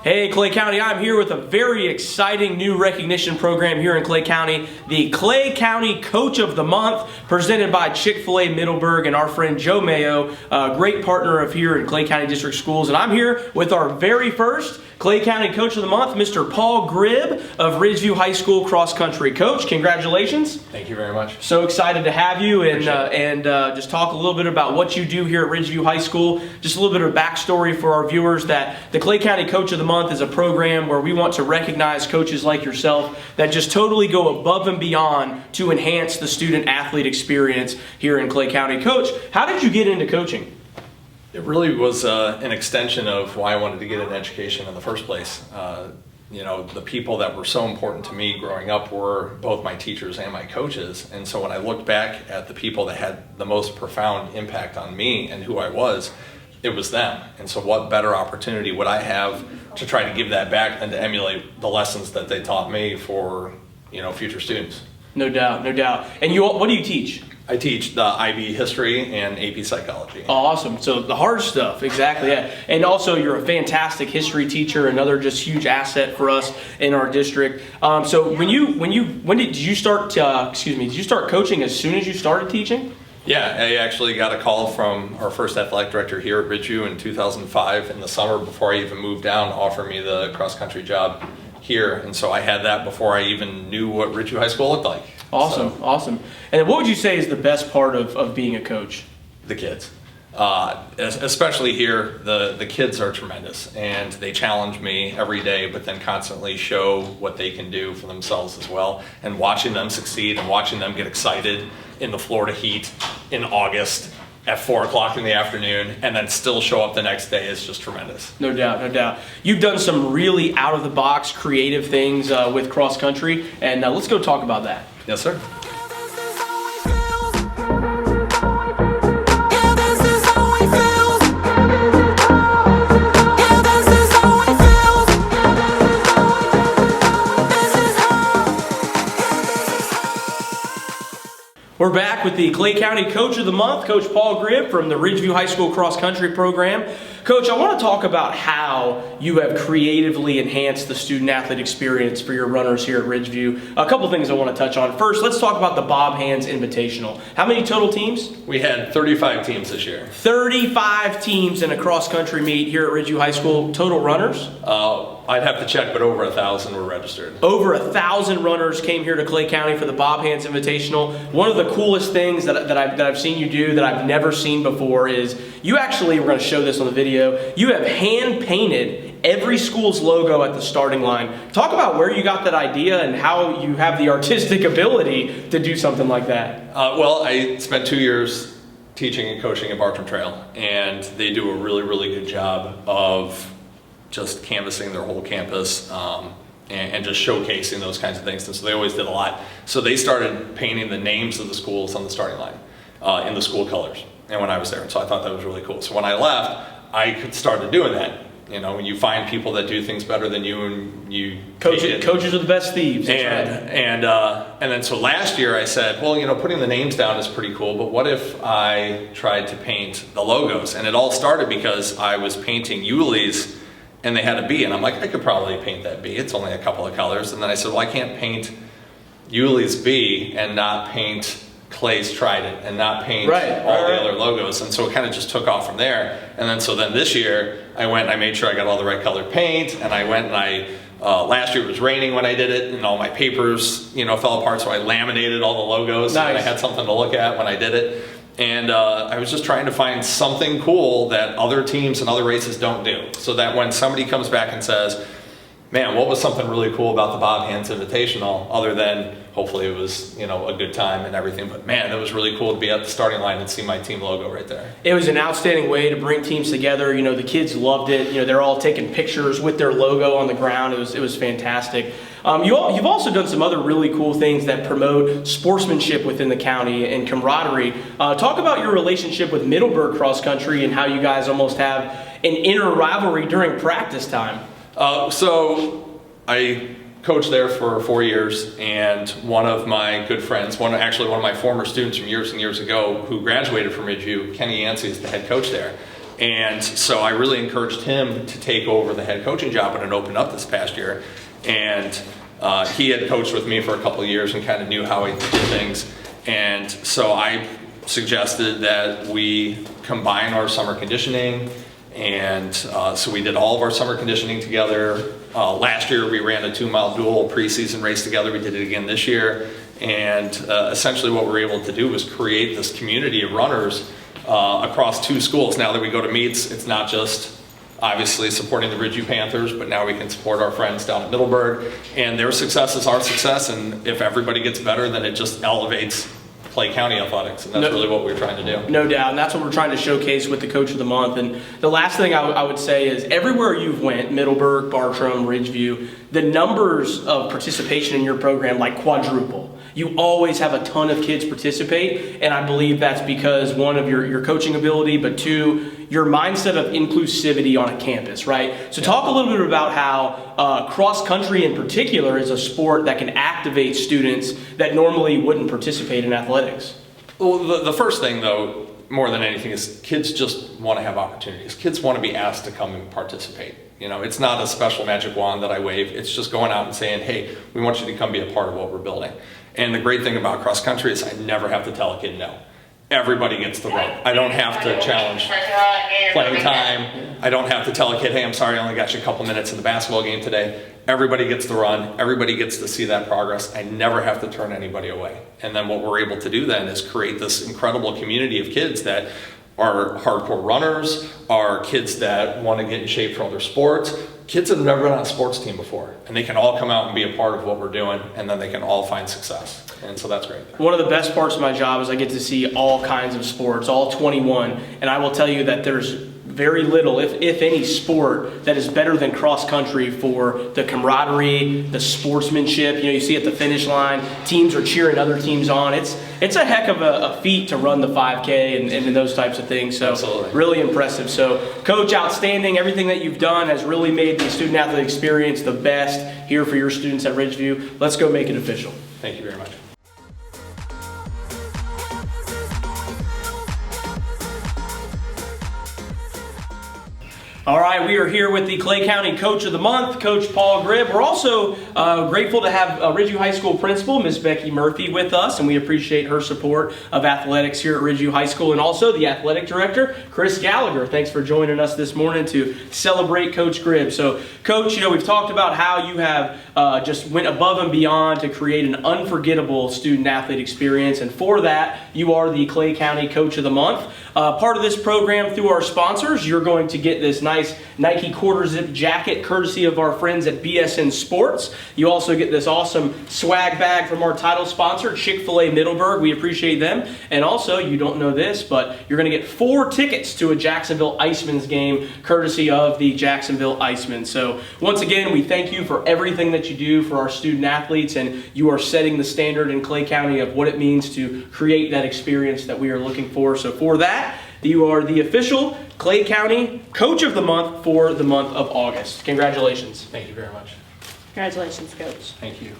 Hey Clay County, I'm here with a very exciting new recognition program here in Clay County, the Clay County Coach of the Month, presented by Chick-Fil-A Middleburg and our friend Joe Mayo, a great partner of here in Clay County District Schools. And I'm here with our very first Clay County Coach of the Month, Mr. Paul Grybb of Ridgeview High School cross country. Coach, congratulations. Thank you very much. So excited to have you and just talk a little bit about what you do here at Ridgeview High School. Just a little bit of backstory for our viewers that the Clay County Coach of the Month is a program where we want to recognize coaches like yourself that just totally go above and beyond to enhance the student athlete experience here in Clay County. Coach, how did you get into coaching? It really was an extension of why I wanted to get an education in the first place. You know, the people that were so important to me growing up were both my teachers and my coaches. And so when I looked back at the people that had the most profound impact on me and who I was, it was them. And so what better opportunity would I have to try to give that back than to emulate the lessons that they taught me for, you know, future students. No doubt, no doubt. And you, what do you teach? I teach the IB history and AP psychology. Oh, awesome. So the hard stuff, exactly. Yeah. And also you're a fantastic history teacher, another just huge asset for us in our district. So when did you start? Did you start coaching as soon as you started teaching? Yeah, I actually got a call from our first athletic director here at Ridgeview in 2005 in the summer before I even moved down to offer me the cross-country job here. And so I had that before I even knew what Ridgeview High School looked like. Awesome, so, awesome. And what would you say is the best part of being a coach? The kids. Especially here, the kids are tremendous, and they challenge me every day, but then constantly show what they can do for themselves as well. And watching them succeed and watching them get excited in the Florida heat in August at 4 o'clock in the afternoon and then still show up the next day is just tremendous. No doubt, no doubt. You've done some really out-of-the-box creative things with cross country, and let's go talk about that. Yes, sir. We're back with the Clay County Coach of the Month, Coach Paul Grybb from the Ridgeview High School cross country program. Coach, I want to talk about how you have creatively enhanced the student athlete experience for your runners here at Ridgeview. A couple things I want to touch on. First, let's talk about the Bob Hans Invitational. How many total teams? We had 35 teams this year. 35 teams in a cross country meet here at Ridgeview High School. Total runners? I'd have to check, but over 1,000 were registered. Over 1,000 runners came here to Clay County for the Bob Hans Invitational. One of the coolest things that I've seen you do that I've never seen before is you actually, we're going to show this on the video, you have hand painted every school's logo at the starting line. Talk about where you got that idea and how you have the artistic ability to do something like that. Well, I spent 2 years teaching and coaching at Bartram Trail, and they do a really, really good job of just canvassing their whole campus and just showcasing those kinds of things. And so they always did a lot. So they started painting the names of the schools on the starting line in the school colors. And when I was there, and so I thought that was really cool. So when I left, I started doing that. You know, when you find people that do things better than you, and you coaches are the best thieves. And then so last year I said, well, you know, putting the names down is pretty cool, but what if I tried to paint the logos? And it all started because I was painting Yuli's, and they had a B, and I'm like, I could probably paint that B. It's only a couple of colors. And then I said, well, I can't paint Yuli's B and not paint Clay's Trident and not paint all the other logos. And so it kind of just took off from there. And then this year I went and I made sure I got all the right colored paint, and I went and last year it was raining when I did it, and all my papers, you know, fell apart, so I laminated all the logos. Nice. And I had something to look at when I did it. And I was just trying to find something cool that other teams and other races don't do, so that when somebody comes back and says, man, what was something really cool about the Bob Hans Invitational, other than hopefully it was, you know, a good time and everything, but man, it was really cool to be at the starting line and see my team logo right there. It was an outstanding way to bring teams together. You know, the kids loved it. You know, they're all taking pictures with their logo on the ground. It was fantastic. You've also done some other really cool things that promote sportsmanship within the county and camaraderie. Talk about your relationship with Middleburg cross country and how you guys almost have an inner rivalry during practice time. So I coached there for 4 years, and one of my good friends, one of my former students from years and years ago who graduated from Ridgeview, Kenny Yancey, is the head coach there. And so I really encouraged him to take over the head coaching job when it opened up this past year. And he had coached with me for a couple of years and kind of knew how he did things. And so I suggested that we combine our summer conditioning. And so we did all of our summer conditioning together. Last year we ran a 2-mile dual preseason race together. We did it again this year. And essentially what we were able to do was create this community of runners across 2 schools. Now that we go to meets, it's not just obviously supporting the Ridgeview Panthers, but now we can support our friends down at Middleburg. And their success is our success. And if everybody gets better, then it just elevates Clay County athletics, and that's really what we're trying to do. No doubt, and that's what we're trying to showcase with the Coach of the Month. And the last thing I would say is everywhere you've went, Middleburg, Bartram, Ridgeview, the numbers of participation in your program like quadruple. You always have a ton of kids participate, and I believe that's because, one, of your coaching ability, but 2, your mindset of inclusivity on a campus, right? So talk a little bit about how cross country in particular is a sport that can activate students that normally wouldn't participate in athletics. Well, the first thing, though, more than anything, is kids just want to have opportunities. Kids want to be asked to come and participate. You know, it's not a special magic wand that I wave. It's just going out and saying, hey, we want you to come be a part of what we're building. And the great thing about cross country is I never have to tell a kid no. Everybody gets the run. I don't have to challenge playing time. I don't have to tell a kid, hey, I'm sorry, I only got you a couple minutes in the basketball game today. Everybody gets the run. Everybody gets to see that progress. I never have to turn anybody away. And then what we're able to do then is create this incredible community of kids that are hardcore runners, are kids that want to get in shape for other sports, kids that have never been on a sports team before. And they can all come out and be a part of what we're doing, and then they can all find success. And so that's great. One of the best parts of my job is I get to see all kinds of sports, all 21. And I will tell you that there's very little, if any, sport that is better than cross country for the camaraderie, the sportsmanship. You know, you see at the finish line, teams are cheering other teams on. It's a heck of a feat to run the 5K and those types of things. So absolutely. Really impressive. So Coach, outstanding. Everything that you've done has really made the student athlete experience the best here for your students at Ridgeview. Let's go make it official. Thank you very much. All right, we are here with the Clay County Coach of the Month, Coach Paul Grybb. We're also grateful to have Ridgeview High School Principal, Miss Becky Murphy, with us, and we appreciate her support of athletics here at Ridgeview High School, and also the Athletic Director, Chris Gallagher. Thanks for joining us this morning to celebrate Coach Grybb. So, Coach, you know, we've talked about how you have just went above and beyond to create an unforgettable student-athlete experience, and for that, you are the Clay County Coach of the Month. Part of this program through our sponsors, you're going to get this nice Nike quarter zip jacket courtesy of our friends at BSN Sports. You also get this awesome swag bag from our title sponsor, Chick-Fil-A Middleburg. We appreciate them. And also, you don't know this, but you're going to get 4 tickets to a Jacksonville Icemen's game courtesy of the Jacksonville Icemen. So once again, we thank you for everything that you do for our student athletes, and you are setting the standard in Clay County of what it means to create that experience that we are looking for. So for that, you are the official Clay County Coach of the Month for the month of August. Congratulations. Thank you very much. Congratulations, Coach. Thank you.